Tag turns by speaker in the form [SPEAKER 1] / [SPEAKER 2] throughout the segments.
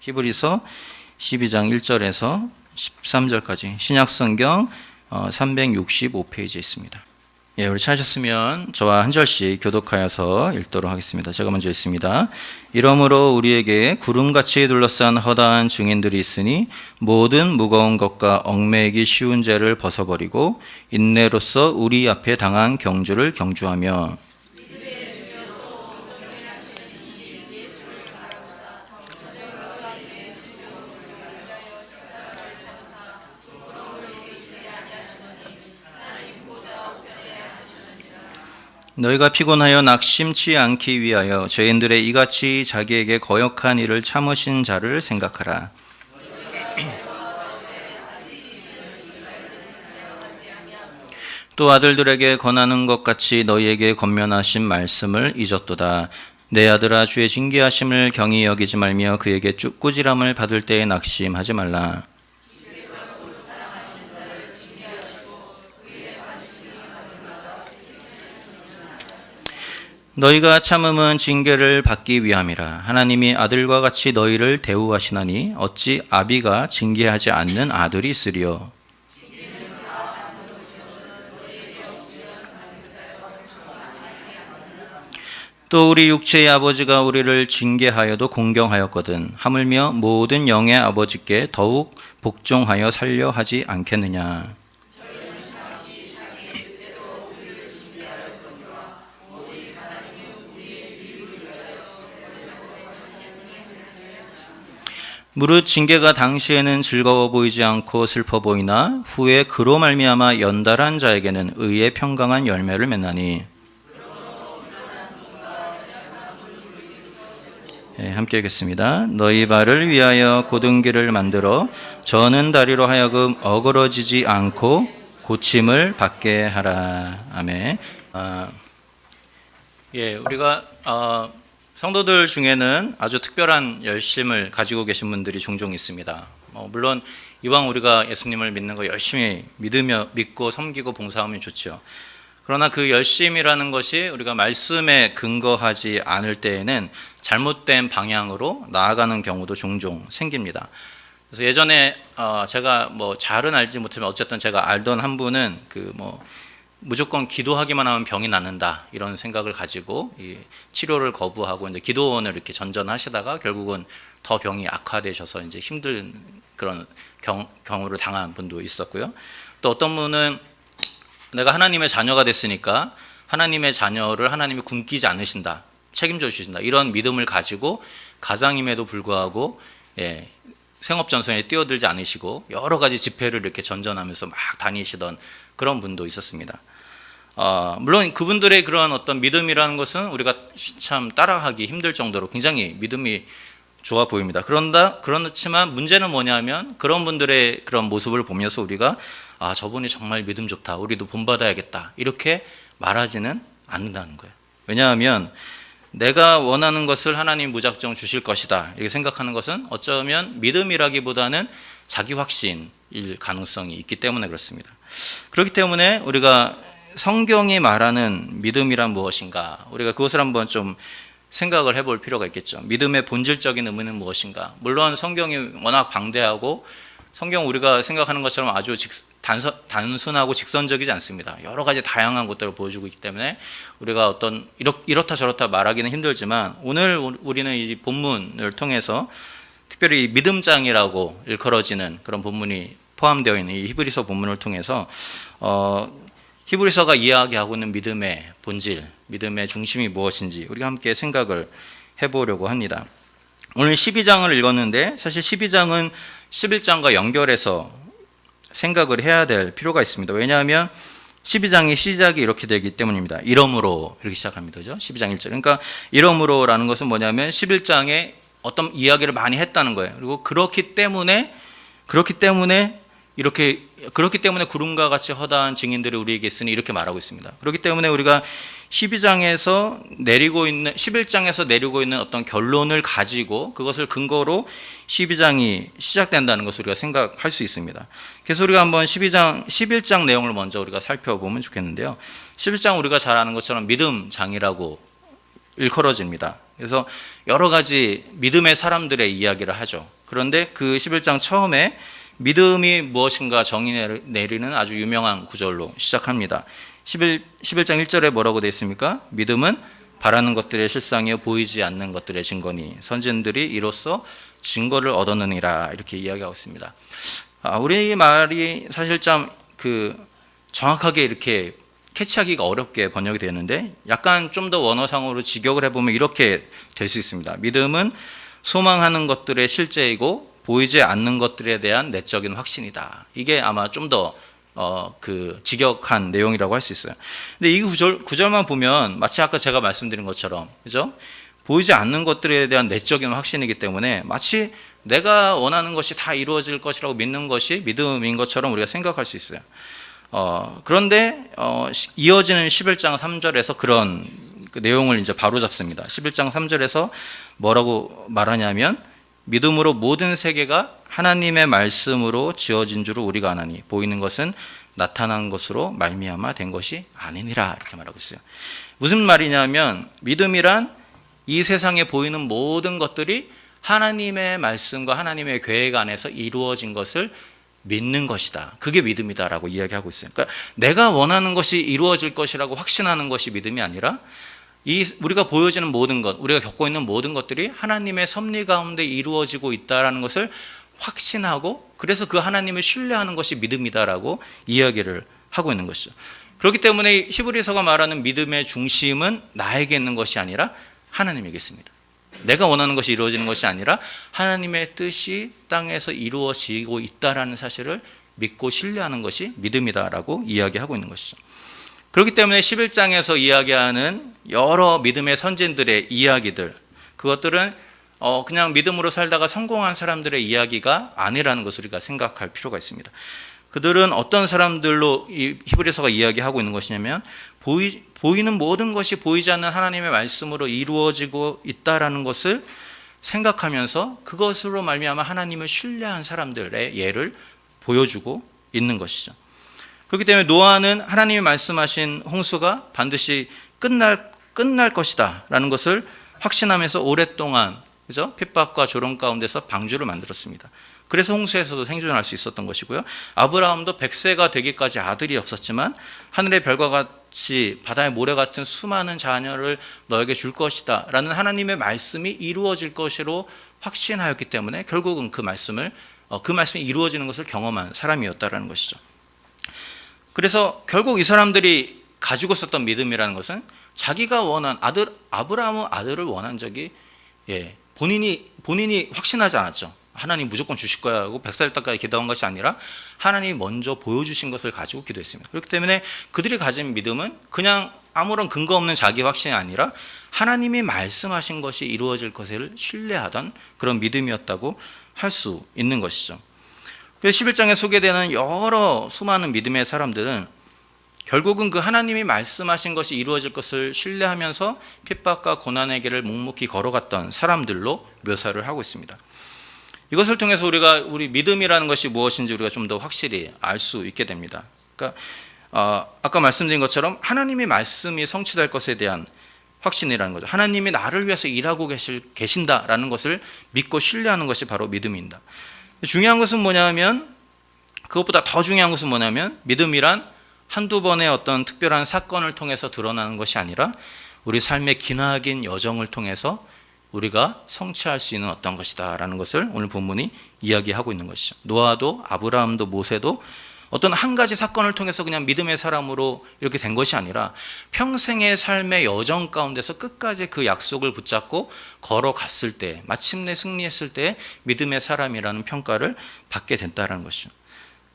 [SPEAKER 1] 히브리서 12장 1절에서 13절까지 신약성경 365페이지에 있습니다. 예, 우리 찾으셨으면 저와 한 절씩 교독하여서 읽도록 하겠습니다. 제가 먼저 읽습니다. 이러므로 우리에게 구름같이 둘러싼 허다한 증인들이 있으니 모든 무거운 것과 얽매이기 쉬운 죄를 벗어버리고 인내로써 우리 앞에 당한 경주를 경주하며 너희가 피곤하여 낙심치 않기 위하여 죄인들의 이같이 자기에게 거역한 일을 참으신 자를 생각하라. 또 아들들에게 권하는 것 같이 너희에게 권면하신 말씀을 잊었도다. 내 아들아, 주의 징계하심을 경히 여기지 말며 그에게 꾸지람을 받을 때에 낙심하지 말라. 너희가 참음은 징계를 받기 위함이라. 하나님이 아들과 같이 너희를 대우하시나니 어찌 아비가 징계하지 않는 아들이 있으리요. 또 우리 육체의 아버지가 우리를 징계하여도 공경하였거든 하물며 모든 영의 아버지께 더욱 복종하여 살려 하지 않겠느냐. 무릇 징계가 당시에는 즐거워 보이지 않고 슬퍼 보이나 후에 그로 말미암아 연달한 자에게는 의의 평강한 열매를 맺나니. 함께 읽겠습니다. 너희 발을 위하여 고등기를 만들어 저는 다리로 하여금 어그러지지 않고 고침을 받게 하라. 아멘. 우리가 성도들 중에는 아주 특별한 열심을 가지고 계신 분들이 종종 있습니다. 물론 이왕 우리가 예수님을 믿는 거 열심히 믿고 섬기고 봉사하면 좋죠. 그러나 그 열심이라는 것이 우리가 말씀에 근거하지 않을 때에는 잘못된 방향으로 나아가는 경우도 종종 생깁니다. 그래서 예전에 제가 잘은 알지 못하면 어쨌든 제가 알던 한 분은 무조건 기도하기만 하면 병이 낫는다 이런 생각을 가지고 이 치료를 거부하고 이제 기도원을 이렇게 전전하시다가 결국은 더 병이 악화되셔서 이제 힘든 그런 경우를 당한 분도 있었고요. 또 어떤 분은 내가 하나님의 자녀가 됐으니까 하나님의 자녀를 하나님이 굶기지 않으신다, 책임져 주신다 이런 믿음을 가지고 가장임에도 불구하고 생업전선에 뛰어들지 않으시고 여러 가지 집회를 이렇게 전전하면서 막 다니시던 그런 분도 있었습니다. 물론 그분들의 그런 어떤 믿음이라는 것은 우리가 참 따라하기 힘들 정도로 굉장히 믿음이 좋아 보입니다. 그렇지만 문제는 뭐냐면 그런 분들의 그런 모습을 보면서 우리가 저분이 정말 믿음 좋다, 우리도 본받아야겠다 이렇게 말하지는 않는다는 거예요. 왜냐하면 내가 원하는 것을 하나님 무작정 주실 것이다 이렇게 생각하는 것은 어쩌면 믿음이라기보다는 자기 확신일 가능성이 있기 때문에 그렇습니다. 그렇기 때문에 우리가 성경이 말하는 믿음이란 무엇인가, 우리가 그것을 한번 좀 생각을 해볼 필요가 있겠죠. 믿음의 본질적인 의미는 무엇인가. 물론 성경이 워낙 방대하고 성경 우리가 생각하는 것처럼 아주 단순하고 직선적이지 않습니다. 여러 가지 다양한 것들을 보여주고 있기 때문에 우리가 어떤 이렇다 저렇다 말하기는 힘들지만 오늘 우리는 이 본문을 통해서 특별히 믿음장이라고 일컬어지는 그런 본문이 포함되어 있는 이 히브리서 본문을 통해서 히브리서가 이야기하고 있는 믿음의 본질, 믿음의 중심이 무엇인지 우리가 함께 생각을 해보려고 합니다. 오늘 12장을 읽었는데 사실 12장은 11장과 연결해서 생각을 해야 될 필요가 있습니다. 왜냐하면 12장의 시작이 이렇게 되기 때문입니다. 이러므로 이렇게 시작합니다. 그죠? 12장 1절. 그러니까 이러므로라는 것은 뭐냐면 11장에 어떤 이야기를 많이 했다는 거예요. 그리고 그렇기 때문에 구름과 같이 허다한 증인들이 우리에게 있으니 이렇게 말하고 있습니다. 그렇기 때문에 우리가 11장에서 내리고 있는 어떤 결론을 가지고 그것을 근거로 12장이 시작된다는 것을 우리가 생각할 수 있습니다. 그래서 우리가 한번 11장 내용을 먼저 우리가 살펴보면 좋겠는데요. 11장 우리가 잘 아는 것처럼 믿음장이라고 일컬어집니다. 그래서 여러 가지 믿음의 사람들의 이야기를 하죠. 그런데 그 11장 처음에 믿음이 무엇인가 정의 내리는 아주 유명한 구절로 시작합니다. 11장 1절에 뭐라고 되어 있습니까? 믿음은 바라는 것들의 실상이요 보이지 않는 것들의 증거니 선진들이 이로써 증거를 얻었느니라, 이렇게 이야기하고 있습니다. 우리 말이 사실 좀 정확하게 이렇게 캐치하기가 어렵게 번역이 되었는데, 약간 좀 더 원어상으로 직역을 해보면 이렇게 될 수 있습니다. 믿음은 소망하는 것들의 실제이고 보이지 않는 것들에 대한 내적인 확신이다. 이게 아마 좀 더 직역한 내용이라고 할 수 있어요. 근데 이 구절만 보면 마치 아까 제가 말씀드린 것처럼, 그죠? 보이지 않는 것들에 대한 내적인 확신이기 때문에 마치 내가 원하는 것이 다 이루어질 것이라고 믿는 것이 믿음인 것처럼 우리가 생각할 수 있어요. 그런데 이어지는 11장 3절에서 그런 그 내용을 이제 바로 잡습니다. 11장 3절에서 뭐라고 말하냐면, 믿음으로 모든 세계가 하나님의 말씀으로 지어진 줄을 우리가 아나니 보이는 것은 나타난 것으로 말미암아 된 것이 아니니라, 이렇게 말하고 있어요. 무슨 말이냐면, 믿음이란 이 세상에 보이는 모든 것들이 하나님의 말씀과 하나님의 계획 안에서 이루어진 것을 믿는 것이다. 그게 믿음이다라고 이야기하고 있어요. 그러니까 내가 원하는 것이 이루어질 것이라고 확신하는 것이 믿음이 아니라, 우리가 보여지는 모든 것, 우리가 겪고 있는 모든 것들이 하나님의 섭리 가운데 이루어지고 있다는 것을 확신하고, 그래서 그 하나님을 신뢰하는 것이 믿음이다라고 이야기를 하고 있는 것이죠. 그렇기 때문에 히브리서가 말하는 믿음의 중심은 나에게 있는 것이 아니라 하나님에게 있습니다. 내가 원하는 것이 이루어지는 것이 아니라 하나님의 뜻이 땅에서 이루어지고 있다는 사실을 믿고 신뢰하는 것이 믿음이다라고 이야기하고 있는 것이죠. 그렇기 때문에 11장에서 이야기하는 여러 믿음의 선진들의 이야기들, 그것들은 그냥 믿음으로 살다가 성공한 사람들의 이야기가 아니라는 것을 우리가 생각할 필요가 있습니다. 그들은 어떤 사람들로 이 히브리서가 이야기하고 있는 것이냐면, 보이는 모든 것이 보이지 않는 하나님의 말씀으로 이루어지고 있다라는 것을 생각하면서 그것으로 말미암아 하나님을 신뢰한 사람들의 예를 보여주고 있는 것이죠. 그렇기 때문에 노아는 하나님이 말씀하신 홍수가 반드시 끝날 것이다 라는 것을 확신하면서 오랫동안, 그죠? 핍박과 조롱 가운데서 방주를 만들었습니다. 그래서 홍수에서도 생존할 수 있었던 것이고요. 아브라함도 100세가 되기까지 아들이 없었지만 하늘의 별과 같이 바다의 모래 같은 수많은 자녀를 너에게 줄 것이다 라는 하나님의 말씀이 이루어질 것으로 확신하였기 때문에 결국은 그 말씀이 이루어지는 것을 경험한 사람이었다라는 것이죠. 그래서 결국 이 사람들이 가지고 있었던 믿음이라는 것은 자기가 원한 아브라함은 아들을 원한 적이 본인이 확신하지 않았죠. 하나님 무조건 주실 거야 하고 100살 때까지 기도한 것이 아니라 하나님이 먼저 보여주신 것을 가지고 기도했습니다. 그렇기 때문에 그들이 가진 믿음은 그냥 아무런 근거 없는 자기 확신이 아니라 하나님이 말씀하신 것이 이루어질 것을 신뢰하던 그런 믿음이었다고 할 수 있는 것이죠. 그래서 11장에 소개되는 여러 수많은 믿음의 사람들은 결국은 그 하나님이 말씀하신 것이 이루어질 것을 신뢰하면서 핍박과 고난의 길을 묵묵히 걸어갔던 사람들로 묘사를 하고 있습니다. 이것을 통해서 우리 믿음이라는 것이 무엇인지 우리가 좀 더 확실히 알 수 있게 됩니다. 그러니까 아까 말씀드린 것처럼 하나님의 말씀이 성취될 것에 대한 확신이라는 거죠. 하나님이 나를 위해서 일하고 계신다라는 것을 믿고 신뢰하는 것이 바로 믿음입니다. 중요한 것은 뭐냐면, 그것보다 더 중요한 것은 뭐냐면, 믿음이란 한두 번의 어떤 특별한 사건을 통해서 드러나는 것이 아니라 우리 삶의 기나긴 여정을 통해서 우리가 성취할 수 있는 어떤 것이다 라는 것을 오늘 본문이 이야기하고 있는 것이죠. 노아도 아브라함도 모세도 어떤 한 가지 사건을 통해서 그냥 믿음의 사람으로 이렇게 된 것이 아니라 평생의 삶의 여정 가운데서 끝까지 그 약속을 붙잡고 걸어갔을 때, 마침내 승리했을 때 믿음의 사람이라는 평가를 받게 된다는 것이죠.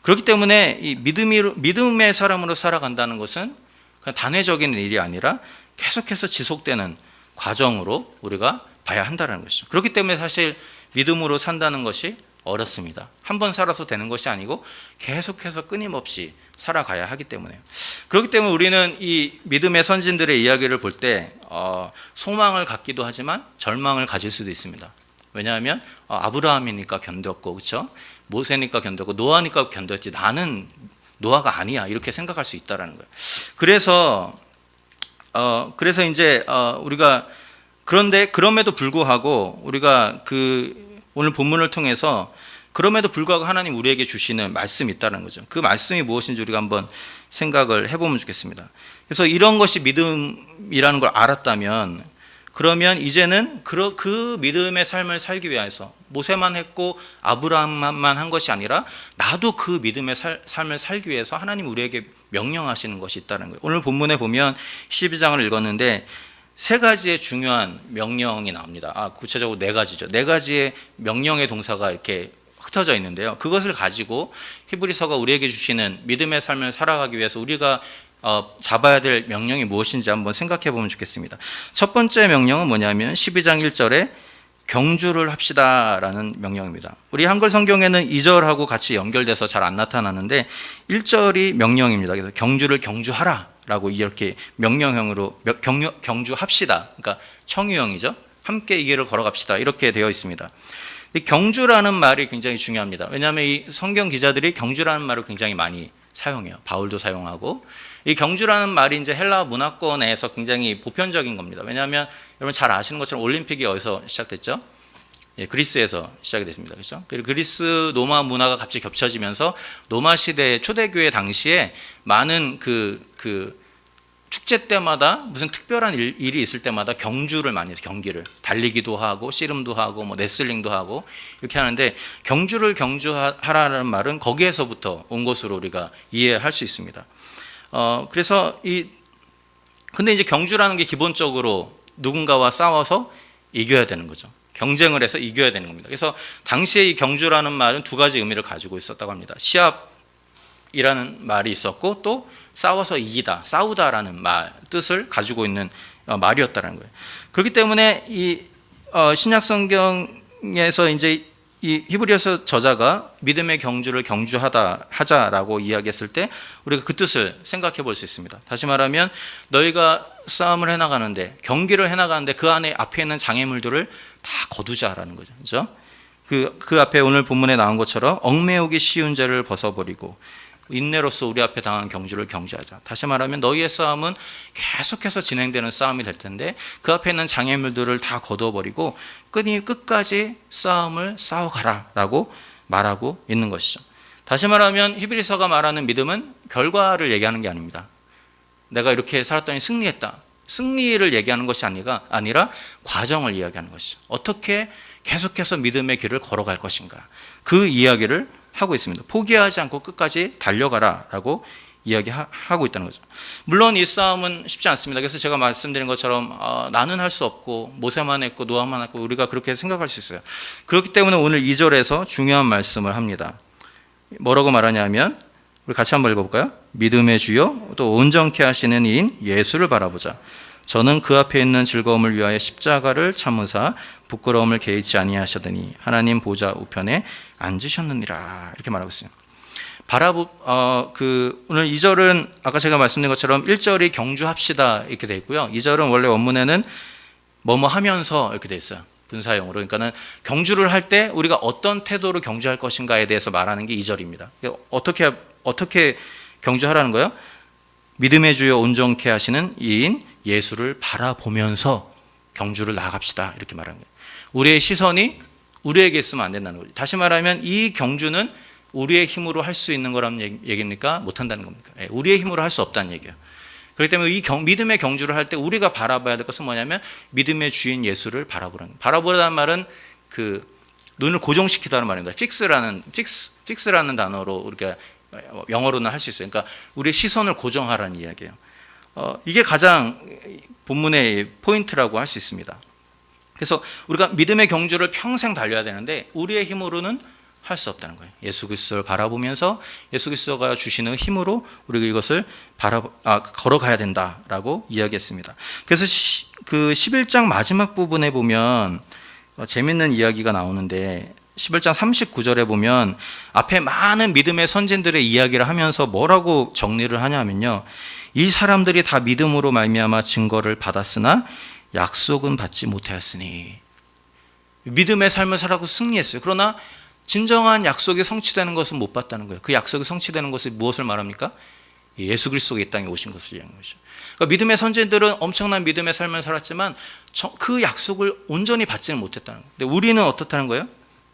[SPEAKER 1] 그렇기 때문에 이 믿음의 사람으로 살아간다는 것은 그냥 단회적인 일이 아니라 계속해서 지속되는 과정으로 우리가 봐야 한다는 것이죠. 그렇기 때문에 사실 믿음으로 산다는 것이 어렵습니다. 한 번 살아서 되는 것이 아니고 계속해서 끊임없이 살아가야 하기 때문에요. 그렇기 때문에 우리는 이 믿음의 선진들의 이야기를 볼 때 소망을 갖기도 하지만 절망을 가질 수도 있습니다. 왜냐하면 아브라함이니까 견뎠고, 그렇죠? 모세니까 견뎠고, 노아니까 견뎠지 나는 노아가 아니야 이렇게 생각할 수 있다라는 거예요. 그래서 이제 우리가 그런데 그럼에도 불구하고 우리가 그 오늘 본문을 통해서 그럼에도 불구하고 하나님 우리에게 주시는 말씀이 있다는 거죠. 그 말씀이 무엇인지 우리가 한번 생각을 해보면 좋겠습니다. 그래서 이런 것이 믿음이라는 걸 알았다면 그러면 이제는 그 믿음의 삶을 살기 위해서 모세만 했고 아브라함만 한 것이 아니라 나도 그 믿음의 삶을 살기 위해서 하나님 우리에게 명령하시는 것이 있다는 거예요. 오늘 본문에 보면 12장을 읽었는데 세 가지의 중요한 명령이 나옵니다. 구체적으로 네 가지죠. 네 가지의 명령의 동사가 이렇게 흩어져 있는데요. 그것을 가지고 히브리서가 우리에게 주시는 믿음의 삶을 살아가기 위해서 우리가 잡아야 될 명령이 무엇인지 한번 생각해 보면 좋겠습니다. 첫 번째 명령은 뭐냐면 12장 1절에 경주를 합시다라는 명령입니다. 우리 한글 성경에는 2절하고 같이 연결돼서 잘 안 나타나는데 1절이 명령입니다. 그래서 경주를 경주하라라고 이렇게 명령형으로 경주합시다. 그러니까 청유형이죠. 함께 이 길을 걸어갑시다. 이렇게 되어 있습니다. 경주라는 말이 굉장히 중요합니다. 왜냐하면 이 성경 기자들이 경주라는 말을 굉장히 많이 사용해요. 바울도 사용하고 이 경주라는 말이 이제 헬라 문화권에서 굉장히 보편적인 겁니다. 왜냐하면 여러분 잘 아시는 것처럼 올림픽이 어디서 시작됐죠? 그리스에서 시작이 됐습니다. 그렇죠? 그리고 그리스 로마 문화가 갑자기 겹쳐지면서 로마 시대 초대교회 당시에 많은 그 축제 때마다 무슨 특별한 일이 있을 때마다 경주를 많이 해서 경기를 달리기도 하고 씨름도 하고 뭐 레슬링도 하고 이렇게 하는데 경주를 경주하라는 말은 거기에서부터 온 것으로 우리가 이해할 수 있습니다. 그래서 근데 이제 경주라는 게 기본적으로 누군가와 싸워서 이겨야 되는 거죠. 경쟁을 해서 이겨야 되는 겁니다. 그래서 당시에 이 경주라는 말은 두 가지 의미를 가지고 있었다고 합니다. 시합이라는 말이 있었고 또 싸워서 이기다, 싸우다라는 뜻을 가지고 있는 말이었다는 거예요. 그렇기 때문에 이 신약 성경에서 이제 이 히브리서 저자가 믿음의 경주를 하자라고 이야기했을 때 우리가 그 뜻을 생각해 볼 수 있습니다. 다시 말하면 너희가 싸움을 해나가는데 경기를 해나가는데 그 안에 앞에 있는 장애물들을 다 거두자라는 거죠. 그렇죠? 그 앞에 오늘 본문에 나온 것처럼 얽매우기 쉬운 죄를 벗어버리고 인내로서 우리 앞에 당한 경주를 경주하자. 다시 말하면 너희의 싸움은 계속해서 진행되는 싸움이 될 텐데 그 앞에 있는 장애물들을 다 거둬버리고 끝까지 싸움을 싸워가라라고 말하고 있는 것이죠. 다시 말하면 히브리서가 말하는 믿음은 결과를 얘기하는 게 아닙니다. 내가 이렇게 살았더니 승리했다. 승리를 얘기하는 것이 아니라 과정을 이야기하는 것이죠. 어떻게 계속해서 믿음의 길을 걸어갈 것인가. 그 이야기를 하고 있습니다. 포기하지 않고 끝까지 달려가라라고 이야기하고 있다는 거죠. 물론 이 싸움은 쉽지 않습니다. 그래서 제가 말씀드린 것처럼 나는 할 수 없고 모세만 했고 노아만 했고 우리가 그렇게 생각할 수 있어요. 그렇기 때문에 오늘 2절에서 중요한 말씀을 합니다. 뭐라고 말하냐면 우리 같이 한번 읽어볼까요? 믿음의 주요 또 온전케 하시는 이인 예수를 바라보자. 저는 그 앞에 있는 즐거움을 위하여 십자가를 참으사 부끄러움을 개의치 아니하시더니 하나님 보좌 우편에 앉으셨느니라 이렇게 말하고 있어요. 오늘 2절은 아까 제가 말씀드린 것처럼 1절이 경주합시다 이렇게 돼 있고요. 2절은 원래 원문에는 뭐뭐 하면서 이렇게 돼 있어요. 분사형으로. 그러니까는 경주를 할 때 우리가 어떤 태도로 경주할 것인가에 대해서 말하는 게 2절입니다. 어떻게 경주하라는 거예요? 믿음의 주여 온전케 하시는 이인 예수를 바라보면서 경주를 나아갑시다 이렇게 말하는 거예요. 우리의 시선이 우리에게 있으면 안 된다는 거죠. 다시 말하면 이 경주는 우리의 힘으로 할 수 있는 거라는 얘기입니까? 못한다는 겁니까? 우리의 힘으로 할 수 없다는 얘기예요. 그렇기 때문에 이 믿음의 경주를 할 때 우리가 바라봐야 될 것은 뭐냐면 믿음의 주인 예수를 바라보라는 거예요. 바라보라는 말은 그 눈을 고정시키다는 말입니다. 픽스라는 단어로 우리가 영어로는 할 수 있어요. 그러니까 우리의 시선을 고정하라는 이야기예요. 이게 가장 본문의 포인트라고 할 수 있습니다. 그래서 우리가 믿음의 경주를 평생 달려야 되는데 우리의 힘으로는 할 수 없다는 거예요. 예수 그리스도를 바라보면서 예수 그리스도가 주시는 힘으로 우리가 이것을 걸어가야 된다라고 이야기했습니다. 그래서 그 11장 마지막 부분에 보면 재밌는 이야기가 나오는데 11장 39절에 보면 앞에 많은 믿음의 선진들의 이야기를 하면서 뭐라고 정리를 하냐면요. 이 사람들이 다 믿음으로 말미암아 증거를 받았으나 약속은 받지 못하였으니 믿음의 삶을 살아고 승리했어요. 그러나 진정한 약속이 성취되는 것은 못 봤다는 거예요. 그 약속이 성취되는 것이 무엇을 말합니까? 예수 그리스도가 이 땅에 오신 것을 얘기하는 것이죠. 그러니까 믿음의 선진들은 엄청난 믿음의 삶을 살았지만 그 약속을 온전히 받지는 못했다는 거예요. 근데 우리는 어떻다는 거예요?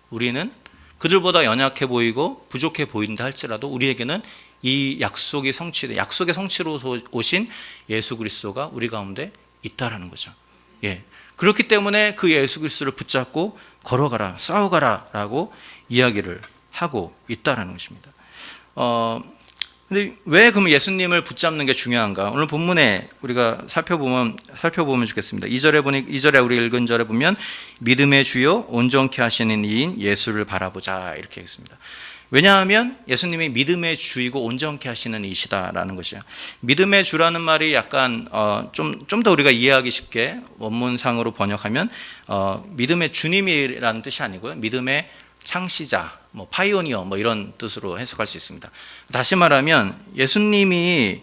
[SPEAKER 1] 우리는 그들보다 연약해 보이고 부족해 보인다 할지라도 우리에게는 이 약속의 성취로 오신 예수 그리스도가 우리 가운데 있다라는 거죠. 예. 그렇기 때문에 그 예수 그리스도를 붙잡고 걸어가라, 싸워가라라고 이야기를 하고 있다라는 것입니다. 근데 왜 그러면 예수님을 붙잡는 게 중요한가? 오늘 본문에 우리가 살펴보면 좋겠습니다. 2절에 우리 읽은 절에 보면 믿음의 주요 온전케 하시는 이인 예수를 바라보자 이렇게 했습니다. 왜냐하면 예수님이 믿음의 주이고 온전케 하시는 이시다라는 것이에요. 믿음의 주라는 말이 약간 좀 더 우리가 이해하기 쉽게 원문상으로 번역하면 믿음의 주님이라는 뜻이 아니고요. 믿음의 창시자, 파이오니어 이런 뜻으로 해석할 수 있습니다. 다시 말하면 예수님이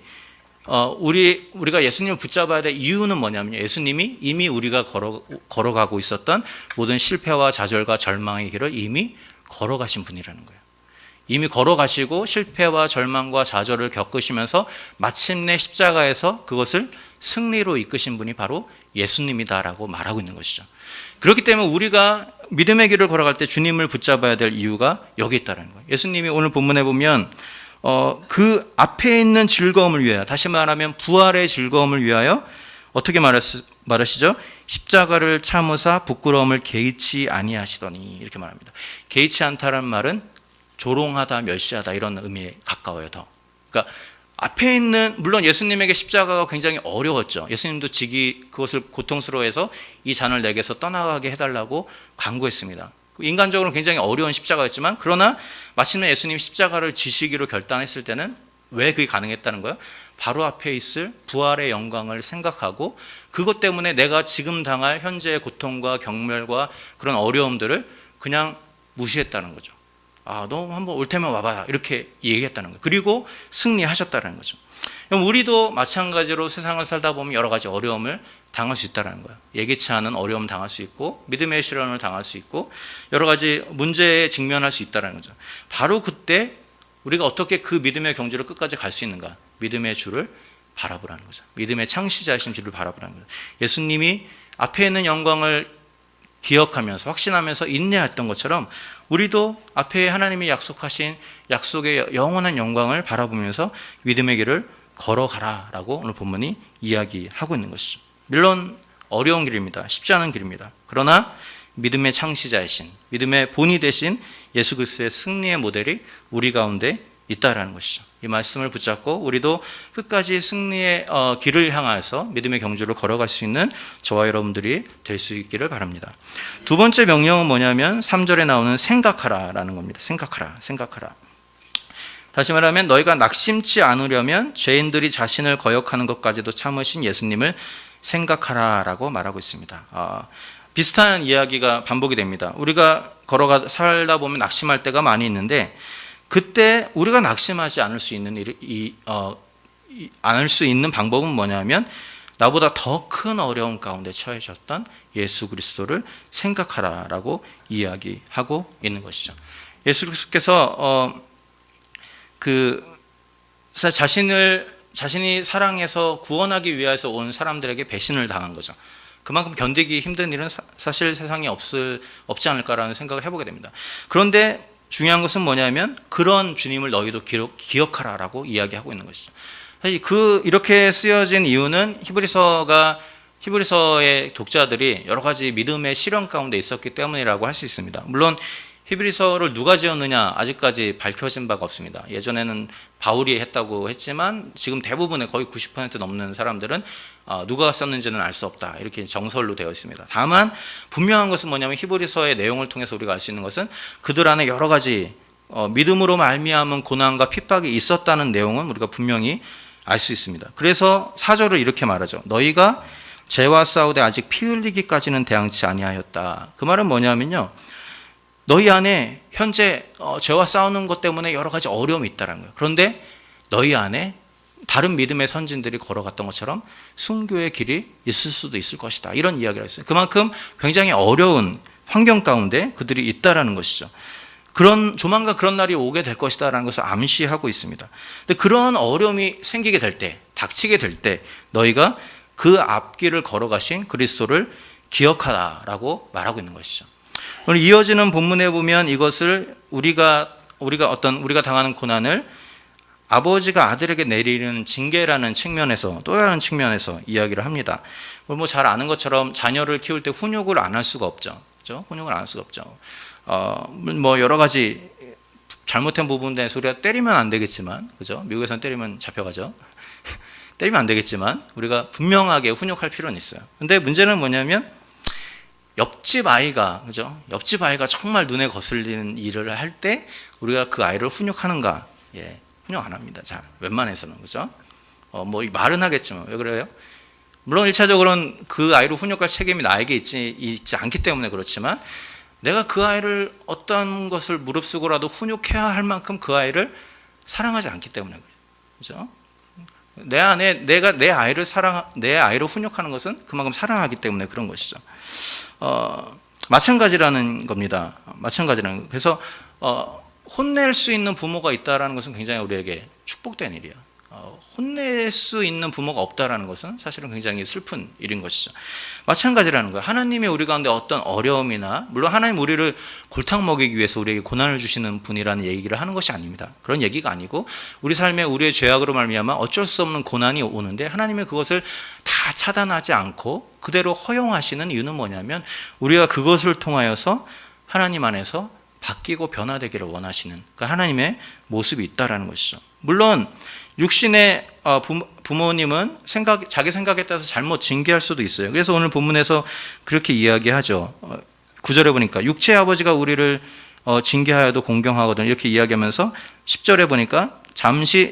[SPEAKER 1] 우리가 예수님을 붙잡아야 될 이유는 뭐냐면 예수님이 이미 우리가 걸어가고 있었던 모든 실패와 좌절과 절망의 길을 이미 걸어가신 분이라는 거예요. 이미 걸어가시고 실패와 절망과 좌절을 겪으시면서 마침내 십자가에서 그것을 승리로 이끄신 분이 바로 예수님이다라고 말하고 있는 것이죠. 그렇기 때문에 우리가 믿음의 길을 걸어갈 때 주님을 붙잡아야 될 이유가 여기 있다는 거예요. 예수님이 오늘 본문에 보면 그 앞에 있는 즐거움을 위하여, 다시 말하면 부활의 즐거움을 위하여 어떻게 말하시죠? 십자가를 참으사 부끄러움을 개의치 아니하시더니 이렇게 말합니다. 개의치 않다라는 말은 조롱하다, 멸시하다 이런 의미에 가까워요. 더. 그러니까 앞에 있는, 물론 예수님에게 십자가가 굉장히 어려웠죠. 예수님도 그것을 고통스러워해서 이 잔을 내게서 떠나가게 해달라고 간구했습니다. 인간적으로 굉장히 어려운 십자가였지만, 그러나 마침내 예수님 십자가를 지시기로 결단했을 때는 왜 그게 가능했다는 거예요? 바로 앞에 있을 부활의 영광을 생각하고 그것 때문에 내가 지금 당할 현재의 고통과 경멸과 그런 어려움들을 그냥 무시했다는 거죠. 너 한번 올 테면 와봐라 이렇게 얘기했다는 거예요. 그리고 승리하셨다는 거죠. 그럼 우리도 마찬가지로 세상을 살다 보면 여러 가지 어려움을 당할 수 있다는 거예요. 예기치 않은 어려움 당할 수 있고 믿음의 시련을 당할 수 있고 여러 가지 문제에 직면할 수 있다는 거죠. 바로 그때 우리가 어떻게 그 믿음의 경주를 끝까지 갈 수 있는가? 믿음의 주를 바라보라는 거죠. 믿음의 창시자이신 주를 바라보라는 거죠. 예수님이 앞에 있는 영광을 기억하면서 확신하면서 인내했던 것처럼 우리도 앞에 하나님이 약속하신 약속의 영원한 영광을 바라보면서 믿음의 길을 걸어가라라고 오늘 본문이 이야기하고 있는 것이죠. 물론 어려운 길입니다. 쉽지 않은 길입니다. 그러나 믿음의 창시자이신, 믿음의 본이 되신 예수 그리스도의 승리의 모델이 우리 가운데 있다라는 것이죠. 이 말씀을 붙잡고 우리도 끝까지 승리의 길을 향해서 믿음의 경주를 걸어갈 수 있는 저와 여러분들이 될 수 있기를 바랍니다. 두 번째 명령은 뭐냐면 3절에 나오는 생각하라라는 겁니다. 생각하라. 다시 말하면 너희가 낙심치 않으려면 죄인들이 자신을 거역하는 것까지도 참으신 예수님을 생각하라라고 말하고 있습니다. 비슷한 이야기가 반복이 됩니다. 우리가 살다 보면 낙심할 때가 많이 있는데 그때 우리가 낙심하지 않을 수 있는 방법은 뭐냐면 나보다 더 큰 어려움 가운데 처해졌던 예수 그리스도를 생각하라라고 이야기하고 있는 것이죠. 예수 그리스도께서 자신이 사랑해서 구원하기 위해서 온 사람들에게 배신을 당한 거죠. 그만큼 견디기 힘든 일은 사실 세상에 없지 않을까라는 생각을 해보게 됩니다. 그런데 중요한 것은 뭐냐면 그런 주님을 너희도 기억하라라고 이야기하고 있는 것이죠. 사실 이렇게 쓰여진 이유는 히브리서의 독자들이 여러 가지 믿음의 시련 가운데 있었기 때문이라고 할 수 있습니다. 물론 히브리서를 누가 지었느냐 아직까지 밝혀진 바가 없습니다. 예전에는 바울이 했다고 했지만 지금 대부분의 거의 90% 넘는 사람들은 누가 썼는지는 알 수 없다 이렇게 정설로 되어 있습니다. 다만 분명한 것은 뭐냐면 히브리서의 내용을 통해서 우리가 알 수 있는 것은 그들 안에 여러 가지 믿음으로 말미암은 고난과 핍박이 있었다는 내용은 우리가 분명히 알 수 있습니다. 그래서 4절을 이렇게 말하죠. 너희가 죄와 싸우되 아직 피 흘리기까지는 대항치 아니하였다. 그 말은 뭐냐면요, 너희 안에 현재 죄와 싸우는 것 때문에 여러 가지 어려움이 있다는 거예요. 그런데 너희 안에 다른 믿음의 선진들이 걸어갔던 것처럼 순교의 길이 있을 수도 있을 것이다. 이런 이야기를 했어요. 그만큼 굉장히 어려운 환경 가운데 그들이 있다라는 것이죠. 조만간 그런 날이 오게 될 것이다라는 것을 암시하고 있습니다. 근데 그런 어려움이 생기게 될 때, 닥치게 될 때 너희가 그 앞길을 걸어가신 그리스도를 기억하라라고 말하고 있는 것이죠. 오늘 이어지는 본문에 보면 이것을 우리가 당하는 고난을 아버지가 아들에게 내리는 징계라는 측면에서, 또 다른 측면에서 이야기를 합니다. 뭐 잘 아는 것처럼 자녀를 키울 때 훈육을 안 할 수가 없죠. 그렇죠? 훈육을 안 할 수가 없죠. 뭐 여러 가지 잘못된 부분에 대해서 우리가 때리면 안 되겠지만, 그죠? 미국에서는 때리면 잡혀가죠. 때리면 안 되겠지만 우리가 분명하게 훈육할 필요는 있어요. 근데 문제는 뭐냐면 옆집 아이가, 그죠? 옆집 아이가 정말 눈에 거슬리는 일을 할 때 우리가 그 아이를 훈육하는가? 예, 훈육 안 합니다. 자, 웬만해서는, 그죠? 뭐 말은 하겠지만 왜 그래요? 물론 1차적으로는 그 아이를 훈육할 책임이 나에게 있지 않기 때문에 그렇지만, 내가 그 아이를 어떤 것을 무릅쓰고라도 훈육해야 할 만큼 그 아이를 사랑하지 않기 때문에 그래요. 그죠? 내가 내 아이를 훈육하는 것은 그만큼 사랑하기 때문에 그런 것이죠. 마찬가지라는 겁니다. 마찬가지라는 거. 그래서 혼낼 수 있는 부모가 있다라는 것은 굉장히 우리에게 축복된 일이야. 혼낼 수 있는 부모가 없다라는 것은 사실은 굉장히 슬픈 일인 것이죠. 마찬가지라는 거예요. 하나님이 우리 가운데 어떤 어려움이나, 물론 하나님 우리를 골탕 먹이기 위해서 우리에게 고난을 주시는 분이라는 얘기를 하는 것이 아닙니다. 그런 얘기가 아니고, 우리 삶에 우리의 죄악으로 말미암아 어쩔 수 없는 고난이 오는데 하나님이 그것을 다 차단하지 않고 그대로 허용하시는 이유는 뭐냐면, 우리가 그것을 통하여서 하나님 안에서 바뀌고 변화되기를 원하시는 그 하나님의 모습이 있다라는 것이죠. 물론 육신의 부모님은 자기 생각에 따라서 잘못 징계할 수도 있어요. 그래서 오늘 본문에서 그렇게 이야기하죠. 9절에 보니까 육체의 아버지가 우리를 징계하여도 공경하거든, 이렇게 이야기하면서 10절에 보니까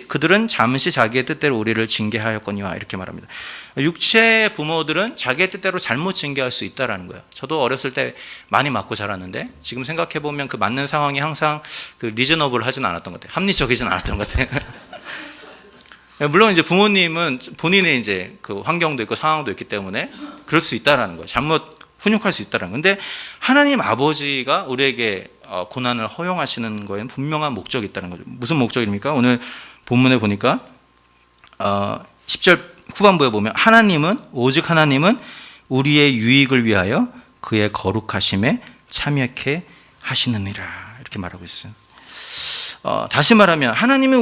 [SPEAKER 1] 그들은 잠시 자기의 뜻대로 우리를 징계하였거니와, 이렇게 말합니다. 육체의 부모들은 자기의 뜻대로 잘못 징계할 수 있다라는 거예요. 저도 어렸을 때 많이 맞고 자랐는데, 지금 생각해 보면 그 맞는 상황이 항상 리저너블 하진 않았던 것 같아요. 합리적이진 않았던 것 같아요. 물론 이제 부모님은 본인의 이제 그 환경도 있고 상황도 있기 때문에 그럴 수 있다라는 거예요. 잘못 훈육할 수 있다라는 거예요. 근데 하나님 아버지가 우리에게 고난을 허용하시는 거에는 분명한 목적이 있다는 거죠. 무슨 목적입니까? 오늘 본문에 보니까 10절 후반부에 보면 오직 하나님은 우리의 유익을 위하여 그의 거룩하심에 참여케 하시느니라, 이렇게 말하고 있어요. 다시 말하면 하나님이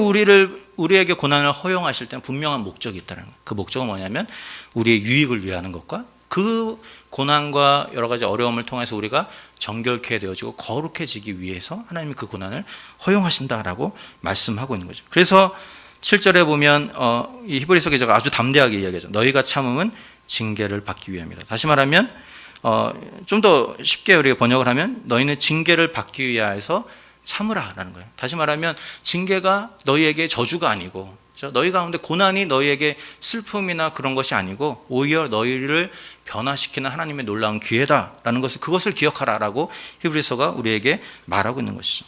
[SPEAKER 1] 우리에게 고난을 허용하실 때는 분명한 목적이 있다는 거예요. 그 목적은 뭐냐면 우리의 유익을 위하는 것과 그 고난과 여러 가지 어려움을 통해서 우리가 정결케 되어지고 거룩해지기 위해서 하나님이 그 고난을 허용하신다라고 말씀하고 있는 거죠. 그래서 7절에 보면 이 히브리서 기자가 아주 담대하게 이야기하죠. 너희가 참음은 징계를 받기 위함이라. 다시 말하면 좀 더 쉽게 우리가 번역을 하면 너희는 징계를 받기 위하여서 참으라라는 거예요. 다시 말하면 징계가 너희에게 저주가 아니고, 너희 가운데 고난이 너희에게 슬픔이나 그런 것이 아니고 오히려 너희를 변화시키는 하나님의 놀라운 기회다라는 것을, 그것을 기억하라라고 히브리서가 우리에게 말하고 있는 것이죠.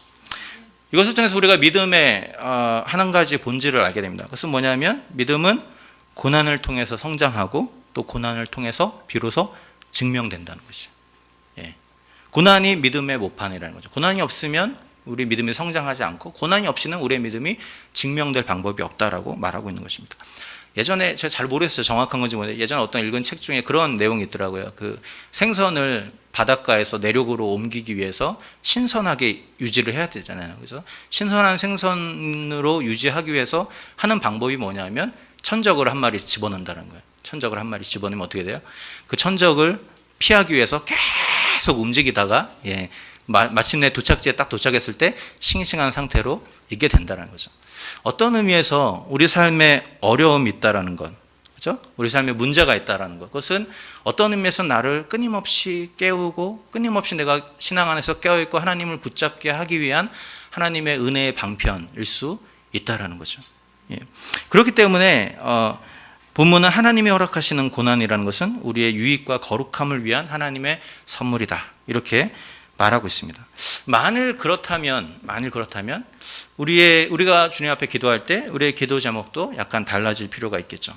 [SPEAKER 1] 이것을 통해서 우리가 믿음의 한 가지 본질을 알게 됩니다. 그것은 뭐냐면 믿음은 고난을 통해서 성장하고 또 고난을 통해서 비로소 증명된다는 것이죠. 예. 고난이 믿음의 모판이라는 거죠. 고난이 없으면 우리 믿음이 성장하지 않고, 고난이 없이는 우리의 믿음이 증명될 방법이 없다라고 말하고 있는 것입니다. 예전에 제가 잘 모르겠어요. 정확한 건지 모르겠어요. 예전에 어떤 읽은 책 중에 그런 내용이 있더라고요. 그 생선을 바닷가에서 내륙으로 옮기기 위해서 신선하게 유지를 해야 되잖아요. 그래서 신선한 생선으로 유지하기 위해서 하는 방법이 뭐냐면 천적을 한 마리 집어넣는다는 거예요. 천적을 한 마리 집어넣으면 어떻게 돼요? 그 천적을 피하기 위해서 계속 움직이다가 마침내 도착지에 딱 도착했을 때 싱싱한 상태로 있게 된다는 거죠. 어떤 의미에서 우리 삶에 어려움이 있다라는 것, 그렇죠? 우리 삶에 문제가 있다라는 것, 그것은 어떤 의미에서 나를 끊임없이 깨우고 끊임없이 내가 신앙 안에서 깨어있고 하나님을 붙잡게 하기 위한 하나님의 은혜의 방편일 수 있다라는 거죠. 그렇기 때문에 본문은 하나님이 허락하시는 고난이라는 것은 우리의 유익과 거룩함을 위한 하나님의 선물이다, 이렇게 말하고 있습니다. 만일 그렇다면 우리가 주님 앞에 기도할 때 우리의 기도 제목도 약간 달라질 필요가 있겠죠.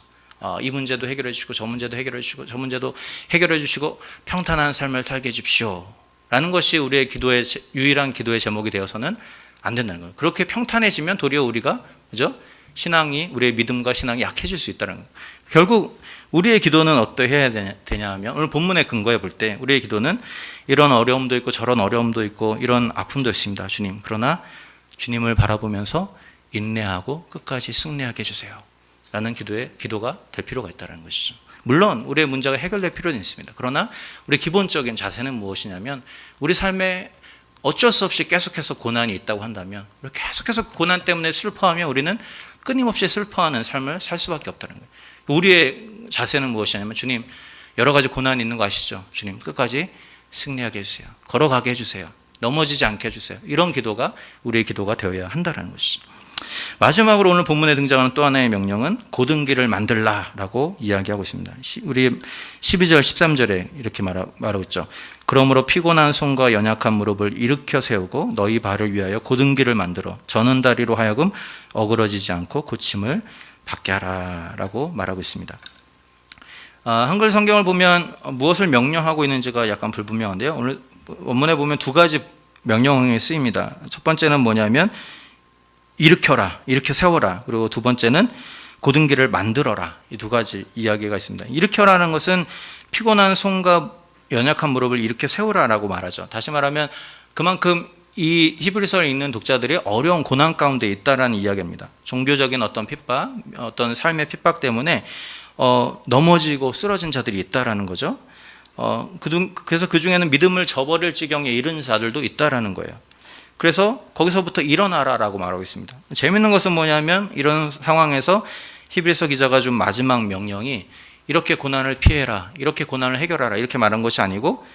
[SPEAKER 1] 이 문제도 해결해 주시고 저 문제도 해결해 주시고 저 문제도 해결해 주시고 평탄한 삶을 살게 해 주십시오 라는 것이 우리의 기도의 유일한 기도의 제목이 되어서는 안 된다는 거예요. 그렇게 평탄해지면 도리어 우리가 그죠? 신앙이 우리의 믿음과 신앙이 약해질 수 있다는 거예요. 결국 우리의 기도는 어떠해야 되냐 하면 오늘 본문의 근거에 볼 때 우리의 기도는 이런 어려움도 있고 저런 어려움도 있고 이런 아픔도 있습니다. 주님. 그러나 주님을 바라보면서 인내하고 끝까지 승리하게 해주세요. 라는 기도가 될 필요가 있다는 것이죠. 물론 우리의 문제가 해결될 필요는 있습니다. 그러나 우리 기본적인 자세는 무엇이냐면 우리 삶에 어쩔 수 없이 계속해서 고난이 있다고 한다면 계속해서 그 고난 때문에 슬퍼하면 우리는 끊임없이 슬퍼하는 삶을 살 수밖에 없다는 거예요. 우리의 자세는 무엇이냐면 주님 여러 가지 고난이 있는 거 아시죠? 주님 끝까지 승리하게 해주세요. 걸어가게 해주세요. 넘어지지 않게 해주세요. 이런 기도가 우리의 기도가 되어야 한다는 것이죠. 마지막으로 오늘 본문에 등장하는 또 하나의 명령은 고등기를 만들라라고 이야기하고 있습니다. 우리 12절 13절에 이렇게 말하고 있죠. 그러므로 피곤한 손과 연약한 무릎을 일으켜 세우고 너희 발을 위하여 고등기를 만들어 저는 다리로 하여금 어그러지지 않고 고침을 받게 하라라고 말하고 있습니다. 한글 성경을 보면 무엇을 명령하고 있는지가 약간 불분명한데요. 오늘 원문에 보면 두 가지 명령이 쓰입니다. 첫 번째는 뭐냐면 일으켜라, 일으켜 세워라. 그리고 두 번째는 고등기를 만들어라. 이 두 가지 이야기가 있습니다. 일으켜라는 것은 피곤한 손과 연약한 무릎을 일으켜 세우라라고 말하죠. 다시 말하면 그만큼 이 히브리서를 읽는 독자들이 어려운 고난 가운데 있다라는 이야기입니다. 종교적인 어떤 핍박, 어떤 삶의 핍박 때문에 넘어지고 쓰러진 자들이 있다라는 거죠. 그래서 그 중에는 믿음을 저버릴 지경에 이른 자들도 있다라는 거예요. 그래서 거기서부터 일어나라라고 말하고 있습니다. 재밌는 것은 뭐냐면 이런 상황에서 히브리서 기자가 준 마지막 명령이 이렇게 고난을 피해라, 이렇게 고난을 해결하라 이렇게 말한 것이 아니고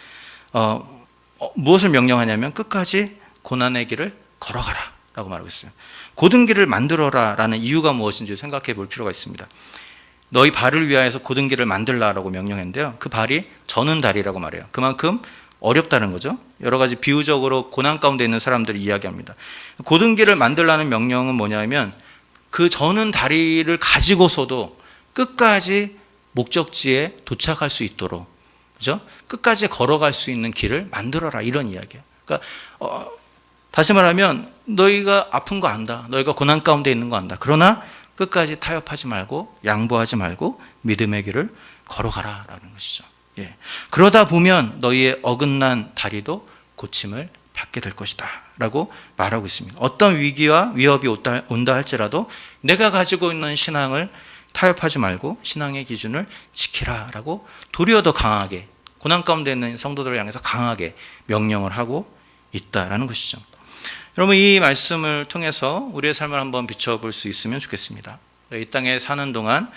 [SPEAKER 1] 무엇을 명령하냐면 끝까지 고난의 길을 걸어가라 라고 말하고 있어요. 고등기를 만들어라 라는 이유가 무엇인지 생각해 볼 필요가 있습니다. 너희 발을 위하여서 고등기를 만들라라고 명령했는데요. 그 발이 저는 다리라고 말해요. 그만큼 어렵다는 거죠. 여러 가지 비유적으로 고난 가운데 있는 사람들이 이야기합니다. 고등기를 만들라는 명령은 뭐냐면 그 저는 다리를 가지고서도 끝까지 목적지에 도착할 수 있도록 그죠? 끝까지 걸어갈 수 있는 길을 만들어라 이런 이야기예요. 그러니까 다시 말하면 너희가 아픈 거 안다. 너희가 고난 가운데 있는 거 안다. 그러나 끝까지 타협하지 말고 양보하지 말고 믿음의 길을 걸어가라라는 것이죠. 예. 그러다 보면 너희의 어긋난 다리도 고침을 받게 될 것이다 라고 말하고 있습니다. 어떤 위기와 위협이 온다 할지라도 내가 가지고 있는 신앙을 타협하지 말고 신앙의 기준을 지키라 라고 도리어 더 강하게 고난 가운데 있는 성도들을 향해서 강하게 명령을 하고 있다라는 것이죠. 여러분 이 말씀을 통해서 우리의 삶을 한번 비춰볼 수 있으면 좋겠습니다. 이 땅에 사는 동안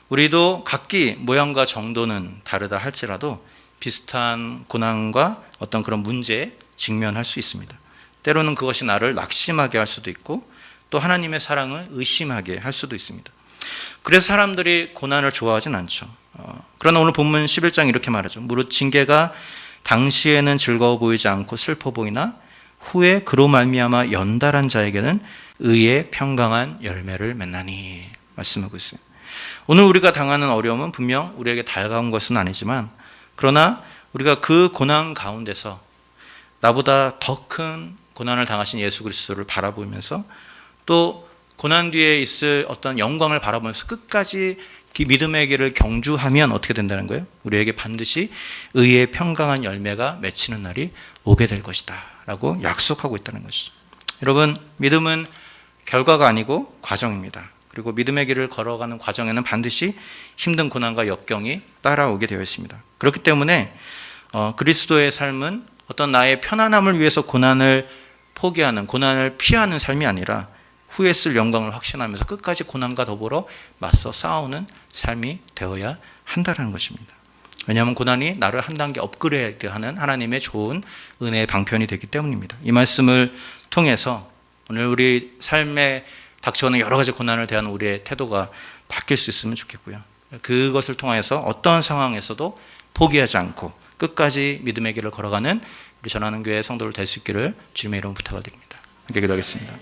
[SPEAKER 1] 우리도 각기 모양과 정도는 다르다 할지라도 비슷한 고난과 어떤 그런 문제에 직면할 수 있습니다. 때로는 그것이 나를 낙심하게 할 수도 있고 또 하나님의 사랑을 의심하게 할 수도 있습니다. 그래서 사람들이 고난을 좋아하진 않죠. 그러나 오늘 본문 11장 이렇게 말하죠. 무릇 징계가 당시에는 즐거워 보이지 않고 슬퍼 보이나 후에 그로 말미암아 연달한 자에게는 의의 평강한 열매를 맺나니 말씀하고 있어요. 오늘 우리가 당하는 어려움은 분명 우리에게 달가운 것은 아니지만 그러나 우리가 그 고난 가운데서 나보다 더 큰 고난을 당하신 예수 그리스도를 바라보면서 또 고난 뒤에 있을 어떤 영광을 바라보면서 끝까지 믿음의 길을 경주하면 어떻게 된다는 거예요? 우리에게 반드시 의의 평강한 열매가 맺히는 날이 오게 될 것이다 라고 약속하고 있다는 것이죠. 여러분 믿음은 결과가 아니고 과정입니다. 그리고 믿음의 길을 걸어가는 과정에는 반드시 힘든 고난과 역경이 따라오게 되어 있습니다. 그렇기 때문에 그리스도의 삶은 어떤 나의 편안함을 위해서 고난을 포기하는, 고난을 피하는 삶이 아니라 후에 쓸 영광을 확신하면서 끝까지 고난과 더불어 맞서 싸우는 삶이 되어야 한다는 것입니다. 왜냐하면 고난이 나를 한 단계 업그레이드하는 하나님의 좋은 은혜의 방편이 되기 때문입니다. 이 말씀을 통해서 오늘 우리 삶에 닥쳐오는 여러 가지 고난을 대하는 우리의 태도가 바뀔 수 있으면 좋겠고요. 그것을 통해서 어떤 상황에서도 포기하지 않고 끝까지 믿음의 길을 걸어가는 우리 전하는 교회 성도를 될 수 있기를 주님의 이름으로 부탁을 드립니다. 함께 기도하겠습니다.